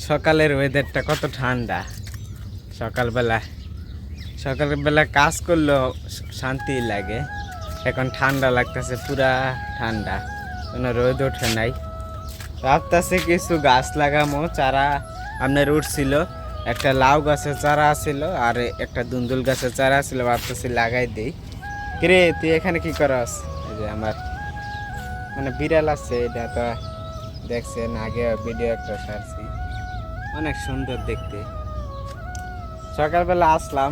সকালের ওয়েদারটা কত ঠান্ডা। সকালবেলা কাজ করলেও শান্তি লাগে। এখন ঠান্ডা লাগতেছে, পুরা ঠান্ডা, কোনো রোদ ওঠে নাই। ভাবতেছে কিছু গাছ লাগামো, চারা আপনার উঠছিল, একটা লাউ গাছের চারা ছিল আর একটা দুন্দুল গাছের চারা ছিল, ভাবতেছি লাগাই দিই। কিরে তুই এখানে কি করস? এই যে আমার মানে বিড়াল আছে, এটা তো দেখছেন, আগে ভিডিও একটা ছাড়ছি, অনেক সুন্দর দেখতে। সকালবেলা আসলাম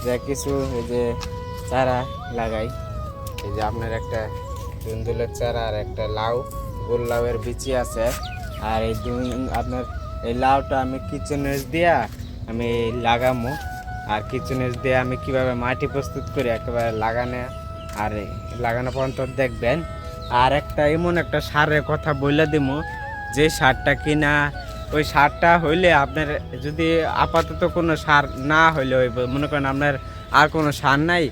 যে কিছু এই যে চারা লাগাই। এই যে আপনার একটা দুন্দুলের চারা আর একটা লাউ, গোল লাউয়ের বিচি আছে। আর এই আপনার এই লাউটা আমি কিচেন ওয়েস্ট দিয়া আমি লাগামো। আর কিচেন ওয়েস্ট দিয়ে আমি কিভাবে মাটি প্রস্তুত করি একেবারে লাগানো পর্যন্ত দেখবেন। আর একটা এমন একটা সারের কথা বলে দিব, যে সারটা কিনা ওই সারটা হইলে আপনার যদি আপাতত কোনো সার না হইলে ওই মনে করেন আপনার আর কোনো সার নাই,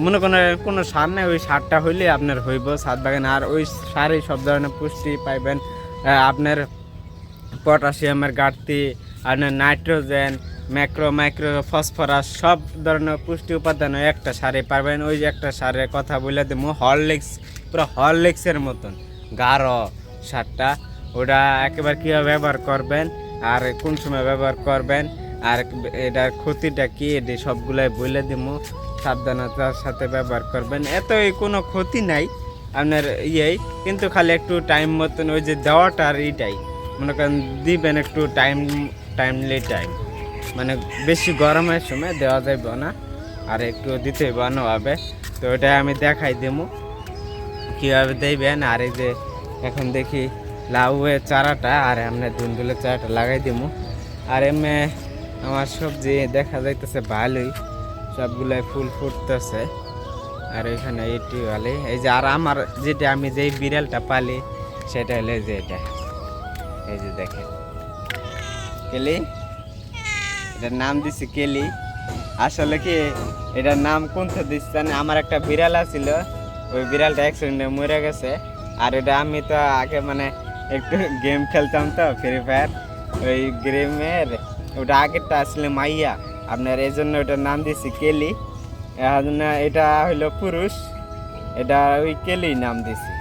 মনে করেন কোনো সার নাই, ওই সারটা হইলে আপনার হইব ছাদ বাগান। আর ওই সারে সব ধরনের পুষ্টি পাইবেন, আপনার পটাশিয়ামের ঘাটতি, আপনার নাইট্রোজেন, মাইক্রো ফসফরাস, সব ধরনের পুষ্টি উপাদান একটা সারে পাবেন। ওই যে একটা সারের কথা বলে দেবো, হরলিক্স, পুরো হরলিক্সের মতন গাঢ় সারটা। ওটা একেবারে কীভাবে ব্যবহার করবেন আর কোন সময় ব্যবহার করবেন আর এটার ক্ষতিটা কী, এটি সবগুলাই বলে দেবো। সাবধানতার সাথে ব্যবহার করবেন, এতই কোনো ক্ষতি নাই আপনার কিন্তু খালি একটু টাইম মতন ওই যে দেওয়াটা আর এইটাই মনে করেন দিবেন, একটু টাইমলি মানে বেশি গরমের সময় দেওয়া যাবে না, আর একটু দিতে হবে। তো ওটা আমি দেখাই দেবো কীভাবে দেবেন। আর এই যে এখন দেখি লাউয়ের চারাটা আর আপনার দুন্দুলের চারাটা লাগাই দেবো। আর এমনি আমার সবজি দেখা যাইতেছে ভালোই, সবগুলাই ফুল ফুটতেছে। আর এখানে এটি ভালো, এই যে আর আমার যেটা আমি যেই বিড়ালটা পালি সেটা হলো যে এটা, এই যে দেখেন কেলি, এটার নাম দিছি কেলি। আসলে কি এটার নাম কোনটা দিচ্ছে জানি, আমার একটা বিড়াল আছিল, ওই বিড়ালটা অ্যাক্সিডেন্টে মরে গেছে। আর এটা আমি তো আগে মানে একটু গেম খেলতাম তো ফ্রি ফায়ার, ওই গেমের ওটা আগেরটা আসলে মাইয়া আপনার, এই জন্য ওটার নাম দিছি কেলি। এটা হইলো পুরুষ, এটা ওই কেলি নাম দিছি।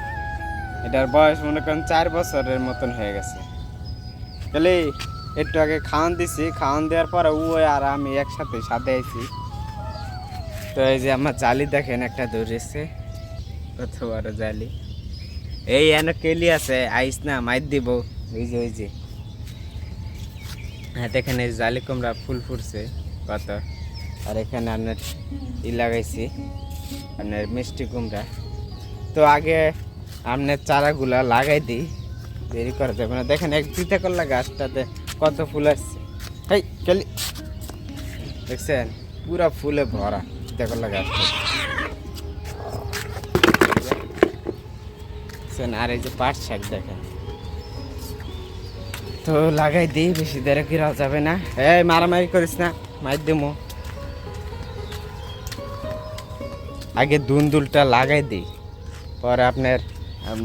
এটার বয়স মনে করেন 4 বছরের মতন হয়ে গেছে। কেলি একটু আগে খাওয়ান দিছি, খাওয়ান দেওয়ার পরে ও আর আমি একসাথে সাথে আইছি। তো এই যে আমার জালি দেখেন একটা ধরেছে, কত বড় জালি। এই এনে কেলি আছে, আইস না মাইর দিব। ওই যে হ্যাঁ দেখেন এই জালি কুমড়া ফুল ফুটছে কত। আর এখানে আপনার লাগাইছি আপনার মিষ্টি কুমড়া। তো আগে আপনার চারাগুলা লাগাই দিই, দেরি করা যাবে না। দেখেন এক দুইটা করলা গাছটাতে কত ফুল আসছে। এই কেলি দেখছেন পুরা ফুলে ভরা দুইটা করলা গাছটা। আর এই যে পাট শাক দেখেন, তো লাগাই দিই, বেশি দেরি করা যাবে না। এই মারামারি করিস না, মার দেবো। আগে দুন্দুলটা লাগাই দিই, পরে আপনার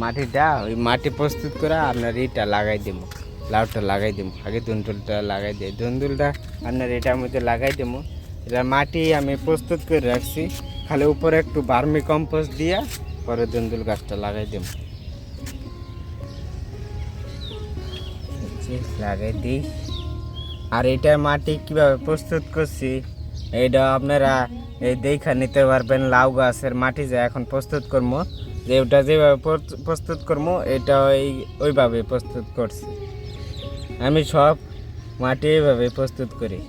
মাটিটা ওই মাটি প্রস্তুত করে আপনার এইটা লাগাই দেবো, লাউটা লাগাই দেবো। আগে দুন্দুলটা লাগাই দিই, দুন্দুলটা আপনার এটার মধ্যে লাগাই দেবো। এটা মাটি আমি প্রস্তুত করে রাখছি, খালি উপরে একটু ভার্মি কম্পোস্ট দিয়ে পরে দুন্দুল গাছটা লাগাই দেবো। লাগাই দিই। আর এটা মাটি কিভাবে প্রস্তুত করছি এইটা আপনারা এই দেখা নিতে পারবেন। লাউ গাছের মাটি যে এখন প্রস্তুত করবো, যে ওটা যেভাবে প্রস্তুত করবো এটা ওইভাবে প্রস্তুত করছি আমি। সব মাটি এইভাবে প্রস্তুত করি।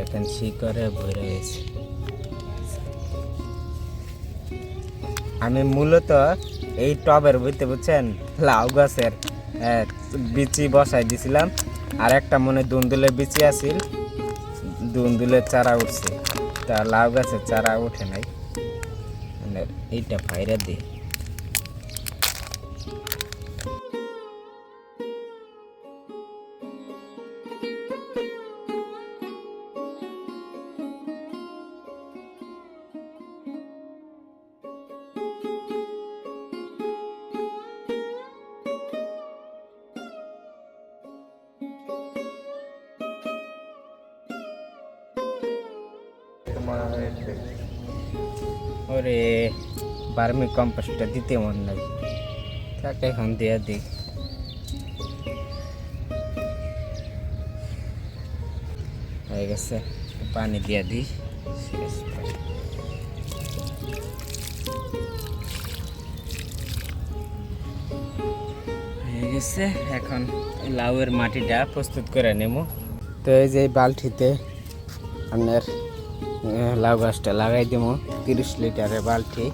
এখন শিকড়ে ভরে গেছে। আমি মূলত এই টবের ভিতরে বুঝছেন লাউ গাছের বিচি বসাই দিছিলাম, আর একটা মনে দুন্দুলের বিচি আছিল, দুন্দুলের চারা উঠছে, তা লাউ গাছের চারা উঠে নাই। এইটা ভাইরা দিই। ওরে বার্মি কম্পোস্টটা দিতে মন নাই, তাকে এখন দিয়ে দিই। হয়ে গেছে, পানি দিয়ে দিই। হয়ে গেছে, এখন লাউয়ের মাটিটা প্রস্তুত করে নেব। তো এই যে বালতিতে আপনার লাউ গাছটা লাগাই দেবো, 30 লিটারের বালতি।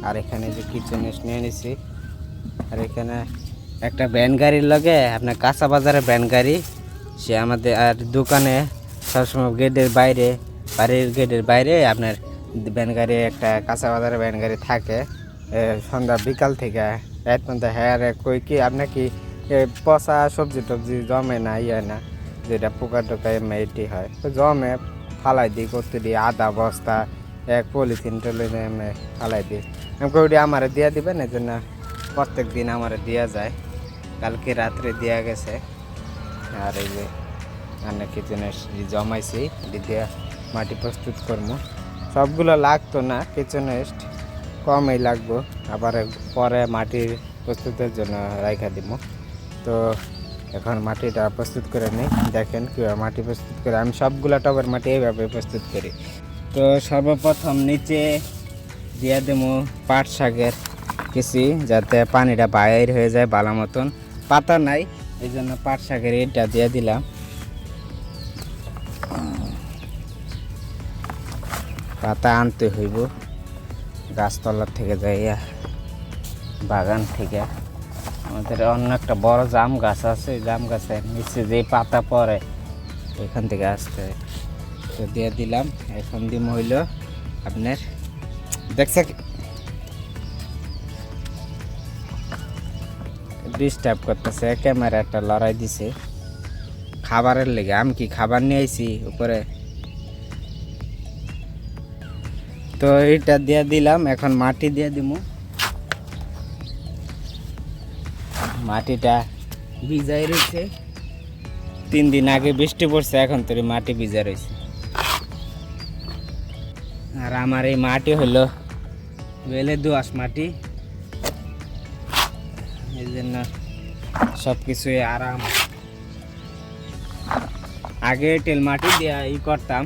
আর এখানে যে কিচেন ওয়েস্ট নিয়ে নিছি, আর এখানে একটা ভ্যান গাড়ির লগে আপনার কাঁচা বাজারের ভ্যান গাড়ি, সে আমাদের আর দোকানে সবসময় গেটের বাইরে, বাড়ির গেটের বাইরে আপনার ভ্যান গাড়ি, একটা কাঁচা বাজারের ভ্যান গাড়ি থাকে সন্ধ্যা বিকাল থেকে রাত পর্যন্ত। হ্যাঁ কই কি আপনার কি পচা সবজি টবজি জমে না, না যেটা পোকা টোকা এমনি হয়, তো জমে ফালাই দিই, করতে দিই আধা বস্তা এক পলিথিন টলিথিন ফালাই দিই। আমাকে ওটি আমার দিয়ে দিবেন, এই জন্য প্রত্যেক দিন আমার দেওয়া যায়। কালকে রাত্রে দেওয়া গেছে। আর এই যে রান্না কিচেনে জমাইছি, দিয়ে মাটি প্রস্তুত করবো। সবগুলো লাগতো না, কিচেন ওয়েস্ট কমই লাগবো, আবার পরে মাটির প্রস্তুতের জন্য রাখা দিব। তো এখন মাটিটা প্রস্তুত করে নিই, দেখেন কীভাবে মাটি প্রস্তুত করে। আমি সবগুলো টবের মাটি এইভাবে প্রস্তুত করি। তো সর্বপ্রথম নিচে দিয়ে দেবো পাট শাকের কিছু, যাতে পানিটা বাইর হয়ে যায় ভালো মতন। পাতা নাই, এই জন্য পাট শাকের এটা দিয়ে দিলাম। পাতা আনতে হইব গাছতলার থেকে, যাইয়া বাগান থেকে। আমাদের অন্য একটা বড় জাম গাছ আছে, জাম গাছের নিচে যে পাতা পড়ে ওইখান থেকে আসতে, তো দিয়ে দিলাম। এখন দিম হইল আপনার, দেখছে ডিস্টার্ব করতেছে, ক্যামেরাটা লড়াই দিছে খাবারের লেগে। আমি কি খাবার নিয়ে আইছি উপরে, তো এইটা দিয়ে দিলাম। এখন মাটি দিয়ে দিব। মাটিটা ভিজাই রয়েছে, 3 দিন আগে বৃষ্টি পড়ছে, এখন তো মাটি ভিজা রয়েছে। আর আমার এই মাটি হলো বেলে দোআঁশ মাটি, এই জন্য সব কিছুই আরাম। আগে এঁটেল মাটি দিয়ে করতাম,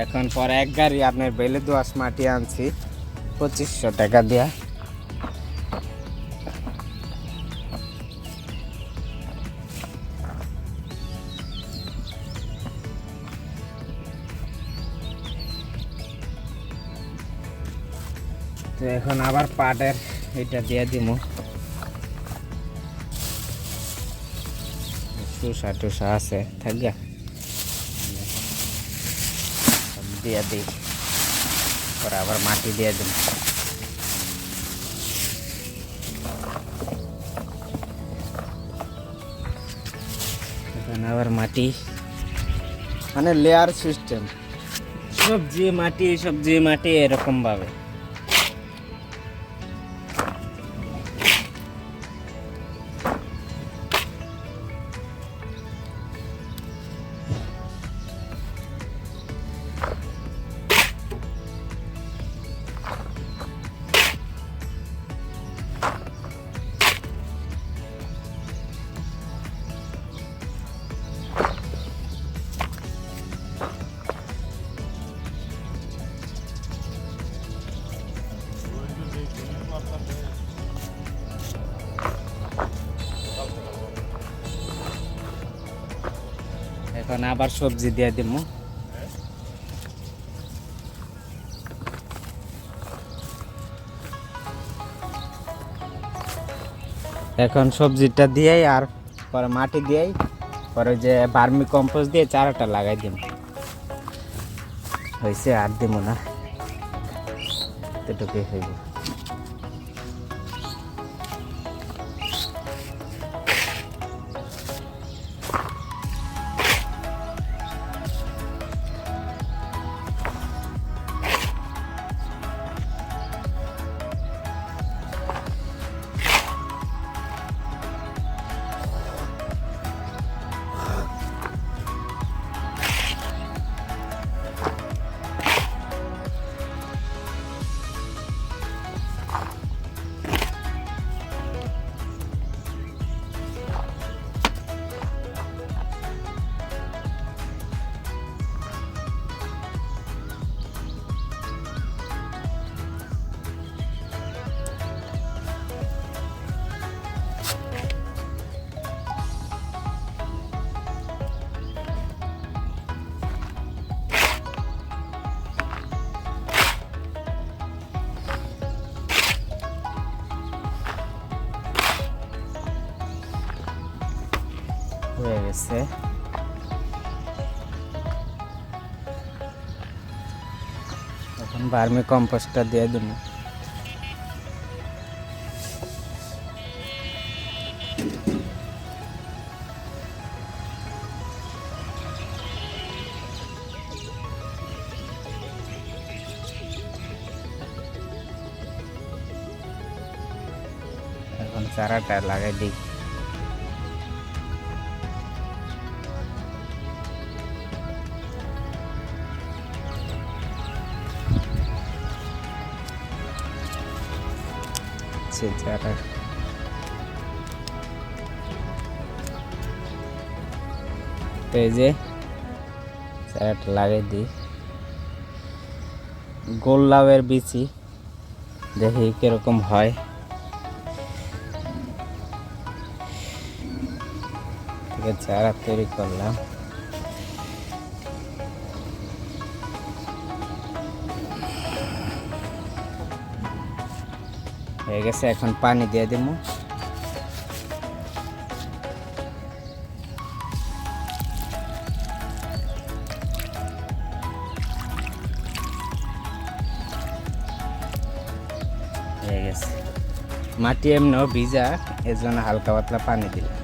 এখন পরে এক গাড়ি আপনার বেলে দোআঁশ মাটি আনছি 2500 টাকা দিয়া। তো এখন আবার পাটের এটা দিয়ে দিব, শসা টসা আছে থাকবে, দিয়ে দিই। পরে আবার মাটি দিয়ে দিব। এখন আবার মাটি, মানে লেয়ার সিস্টেম, সবজি মাটি এরকম ভাবে। এখন আবার সবজি দিয়ে দিব। এখন সবজিটা দিয়েই আর পরে মাটি দিয়েই পরে যে ভার্মি কম্পোস্ট দিয়ে চারাটা লাগাই দিব। হয়েছে, আর দিব না, এতটুকুই হইব। গেছে। এখন ভার্মি কম্পোস্টটা দিয়ে দিব। এখন চারাটা লাগাই দিই। চারা এই যে চারাটা লাগাই দিই। গোল লাউয়ের বিচি দেখি কিরকম হয়। চারা তৈরি করলাম। হয়ে গেছে, এখন পানি দিয়ে দিব। হয়ে গেছে, মাটি এমনিও ভিজা, এর জন্য হালকা পাতলা পানি দিলাম।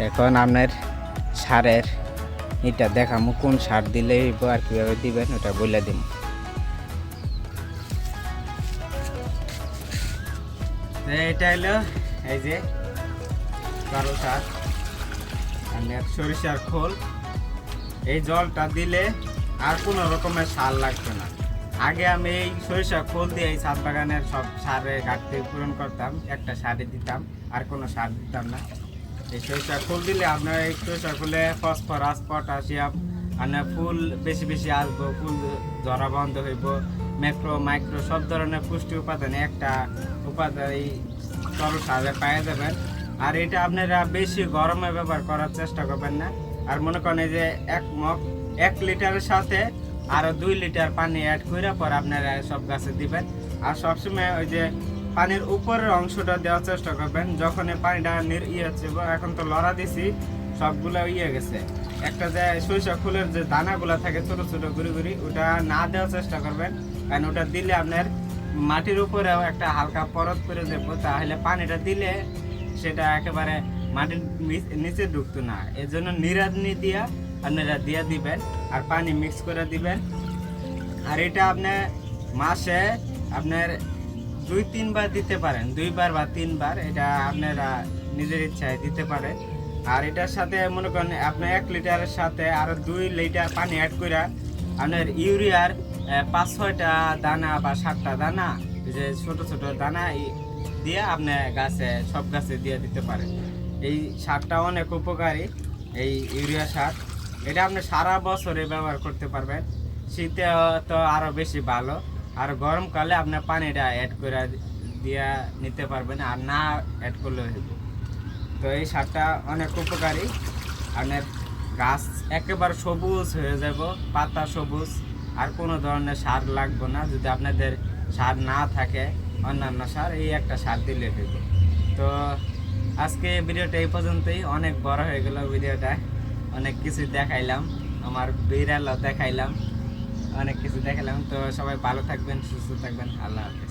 এখন আপনার সারের এটা দেখামো কোন সার দিলে আর কিভাবে দিবেন ওটা বলে দিব। এটা হলো এই যে কালো সার, সরিষার খোল। এই জলটা দিলে আর কোনো রকমের সার লাগবে না। আগে আমি এই সরিষার খোল দিয়ে এই ছাদ বাগানের সব সারে ঘাটতি পূরণ করতাম, একটা সারে দিতাম, আর কোনো সার দিতাম না। এই সরিষার খোল দিলে আপনার এই সরিষার খোলে ফসফরাস, পটাশিয়াম, আপনার ফুল বেশি বেশি আসবো, ফুল ঝরা বন্ধ হইব, ম্যাক্রো মাইক্রো সব ধরনের পুষ্টি উপাদান একটা উপাদান এই তরল সারে পাওয়া যাবেন। আর এটা আপনারা বেশি গরমে ব্যবহার করার চেষ্টা করবেন না। আর মনে করেন এই যে 1 লিটারের সাথে আরো 2 লিটার পানি অ্যাড করে পর আপনারা সব গাছে দিবেন। আর সবসময় ওই যে পানির উপরের অংশটা দেওয়ার চেষ্টা করবেন। যখন এই পানিটা হচ্ছে, এখন তো লড়া দিছি, সবগুলো গেছে। একটা যে সরিষা ফুলের যে দানাগুলো থাকে ছোট ছোট গুড়ি গুড়ি, ওটা না দেওয়ার চেষ্টা করবেন, কারণ ওটা দিলে আপনার মাটির উপরেও একটা হালকা পরত করে দেবো, তাহলে পানিটা দিলে সেটা একেবারে মাটির নিচে ঢুকতো না। এর জন্য নিড়ানি দিয়া আপনারা দিয়ে দিবেন আর পানি মিক্স করে দিবেন। আর এটা আপনার মাসে আপনার 2-3 বার দিতে পারেন, 2 বার বা 3 বার, এটা আপনারা নিজের ইচ্ছায় দিতে পারেন। আর এটার সাথে মনে করেন আপনার 1 লিটারের সাথে আরো 2 লিটার পানি অ্যাড করে আপনার ইউরিয়ার 5-6টা দানা বা 7টা দানা, যে ছোট ছোট দানা দিয়ে আপনি গাছে সব গাছে দিয়ে দিতে পারেন। এই সারটা অনেক উপকারী, এই ইউরিয়া সার। এটা আপনি সারা বছরে ব্যবহার করতে পারবেন। শীতে তো আরো বেশি ভালো, আর গরমকালে আপনার পানিটা অ্যাড করে দিয়ে নিতে পারবেন, আর না অ্যাড করলে হইব। তো এই সারটা অনেক উপকারী। আপনার গাছ একেবারে সবুজ হয়ে যাব, পাতা সবুজ, আর কোনো ধরনের সার লাগবে না। যদি আপনাদের সার না থাকে, অন্যান্য সার, এই একটা সার দিলে হইব। তো আজকে ভিডিওটা এই পর্যন্তই। অনেক বড় হয়ে গেল ভিডিওটা, অনেক কিছু দেখাইলাম, আমার বিড়ালও দেখাইলাম, অনেক কিছু দেখালাম। তো সবাই ভালো থাকবেন, সুস্থ থাকবেন, আল্লাহ হাফেজ।